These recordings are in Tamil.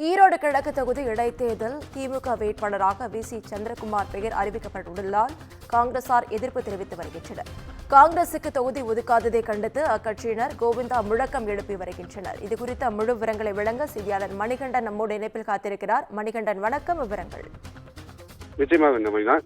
ஈரோடு கிழக்கு தொகுதி இடைத்தேர்தல் திமுக வேட்பாளராக வி.சி. சந்திரகுமார் பெயர் அறிவிக்கப்பட்டுள்ளதால் காங்கிரசார் எதிர்ப்பு தெரிவித்து வருகின்றனர். காங்கிரசுக்கு தொகுதி ஒதுக்காததை கண்டித்து அக்கட்சியினர் கோவிந்தா முழக்கம் எழுப்பி வருகின்றனர். இதுகுறித்த முழு விவரங்களை வழங்க செய்தியாளர் மணிகண்டன் நம்மோடு இணைப்பில் காத்திருக்கிறார். மணிகண்டன், வணக்கம். விவரங்கள் நிச்சயமாக.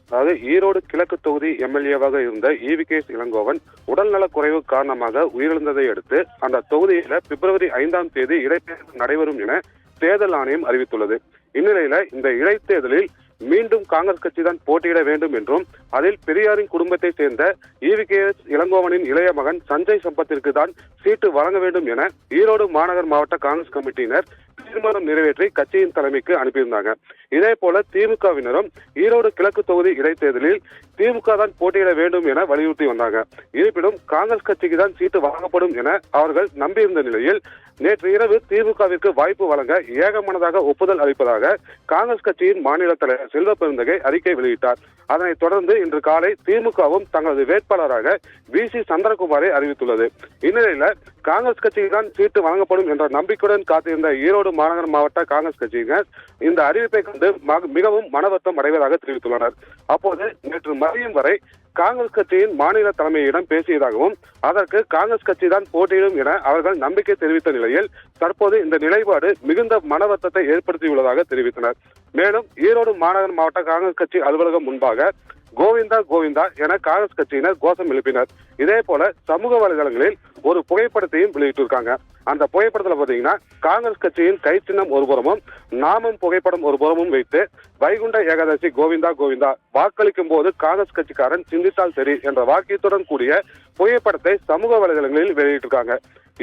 அதாவது ஈரோடு கிழக்கு தொகுதி எம்எல்ஏவாக இருந்த ஈ.வி.கே. இளங்கோவன் உடல்நலக்குறைவு காரணமாக உயிரிழந்ததை அடுத்து அந்த தொகுதியில பிப்ரவரி 5ஆம் தேதி இடைத்தேர்தல் நடைபெறும் என தேர்தல் ஆணையம் அறிவித்துள்ளது. இந்நிலையில இந்த இடைத்தேர்தலில் மீண்டும் காங்கிரஸ் கட்சி தான் போட்டியிட வேண்டும் என்றும் அதில் பெரியாரின் குடும்பத்தை சேர்ந்த ஈ.வி.கே. இளங்கோவனின் இளைய மகன் சஞ்சய் சம்பத்திற்கு தான் சீட்டு வழங்க வேண்டும் என ஈரோடு மாநகர் மாவட்ட காங்கிரஸ் கமிட்டியினர் தீர்மானம் நிறைவேற்றி கட்சியின் தலைமைக்கு அனுப்பியிருந்தாங்க. இதே போல திமுகவினரும் ஈரோடு கிழக்கு தொகுதி இடைத்தேர்தலில் திமுக தான் போட்டியிட வேண்டும் என வலியுறுத்தி வந்தாங்க. இருப்பினும் காங்கிரஸ் கட்சிக்கு தான் சீட்டு வழங்கப்படும் என அவர்கள் நம்பியிருந்த நிலையில் நேற்று இரவு திமுகவிற்கு வாய்ப்பு வழங்க ஏகமனதாக ஒப்புதல் அளிப்பதாக காங்கிரஸ் கட்சியின் மாநில தலைவர் செல்வ பெருந்தகை அறிக்கை வெளியிட்டார். அதனைத் தொடர்ந்து இன்று காலை திமுகவும் தங்களது வேட்பாளராக வி.சி. சந்திரகுமாரை அறிவித்துள்ளது. இந்நிலையில காங்கிரஸ் கட்சிக்கு தான் சீட்டு வழங்கப்படும் என்ற நம்பிக்கையுடன் காத்திருந்த ஈரோடு மாநகர் மாவட்ட காங்கிரஸ் கட்சியினர் இந்த அறிவிப்பை கண்டு மிகவும் மனவருத்தம் அடைவதாக தெரிவித்துள்ளனர். அப்போது நேற்று மதியம் வரை காங்கிரஸ் கட்சியின் மாநில தலைமையிடம் பேசியதாகவும் அதற்கு காங்கிரஸ் கட்சி தான் போட்டியிடும் என அவர்கள் நம்பிக்கை தெரிவித்த நிலையில் தற்போது இந்த நிலைப்பாடு மிகுந்த மனவருத்தத்தை ஏற்படுத்தியுள்ளதாக தெரிவித்தனர். மேலும் ஈரோடு மாநகர் மாவட்ட காங்கிரஸ் கட்சி அலுவலகம் முன்பாக கோவிந்தா கோவிந்தா என காங்கிரஸ் கட்சியினர் கோஷம் எழுப்பினர். இதே போல சமூக வலைதளங்களில் ஒரு புகைப்படத்தையும் வெளியிட்டிருக்காங்க. அந்த புகைப்படத்துல பாத்தீங்கன்னா காங்கிரஸ் கட்சியின் கை சின்னம் ஒரு புறமும் நாமம் புகைப்படம் ஒரு புறமும் வைத்து வைகுண்ட ஏகாதசி கோவிந்தா கோவிந்தா, வாக்களிக்கும் போது காங்கிரஸ் கட்சிக்காரன் சிந்தித்தால் சரி என்ற வாக்கியத்துடன் கூடிய புகைப்படத்தை சமூக வலைதளங்களில் வெளியிட்டிருக்காங்க.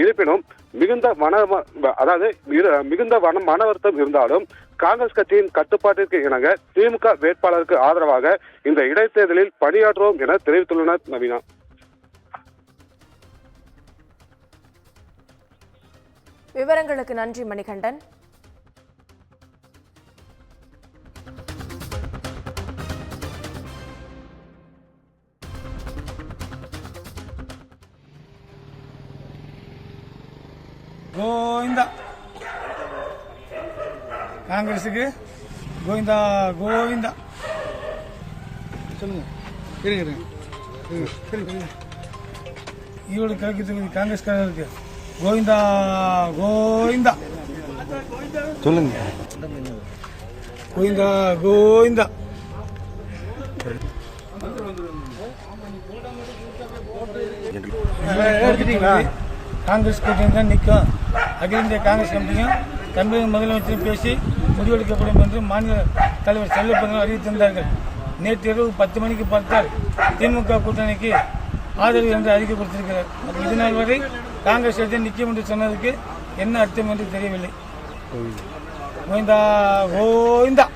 இருப்பினும் மிகுந்த மன வருத்தம் இருந்தாலும் காங்கிரஸ் கட்சியின் கட்டுப்பாட்டிற்கு இணங்க திமுக வேட்பாளருக்கு ஆதரவாக இந்த இடைத்தேர்தலில் பணியாற்றுவோம் என தெரிவித்துள்ளனர். நவீனா, விவரங்களுக்கு நன்றி மணிகண்டன். கோவிந்தா காங்கிரஸுக்கு கோவிந்தா கோவிந்தா சொல்லுங்க. ஈரோடு கிழக்கு தொகுதி காங்கிரஸ்காரருக்கு கோவிந்தா கோவிந்தா சொல்லுங்க. கோவிந்தா கோவிந்தா. காங்கிரஸ் கூட்டணி தான் நிற்கும். அகில இந்திய காங்கிரஸ் கமிட்டியும் தமிழக முதலமைச்சரும் பேசி முடிவெடுக்கப்படும் என்று மாநில தலைவர் செல்வ பெருந்தகை அறிவித்திருந்தார்கள். நேற்று இரவு 10 மணிக்கு பார்த்தால் திமுக கூட்டணிக்கு ஆதரவு என்று அறிக்கை கொடுத்திருக்கிறார். இதனால் வரை காங்கிரஸ் கட்சி நிற்கும் என்று சொன்னதுக்கு என்ன அர்த்தம் என்று தெரியவில்லை. கோவிந்தா கோவிந்தா.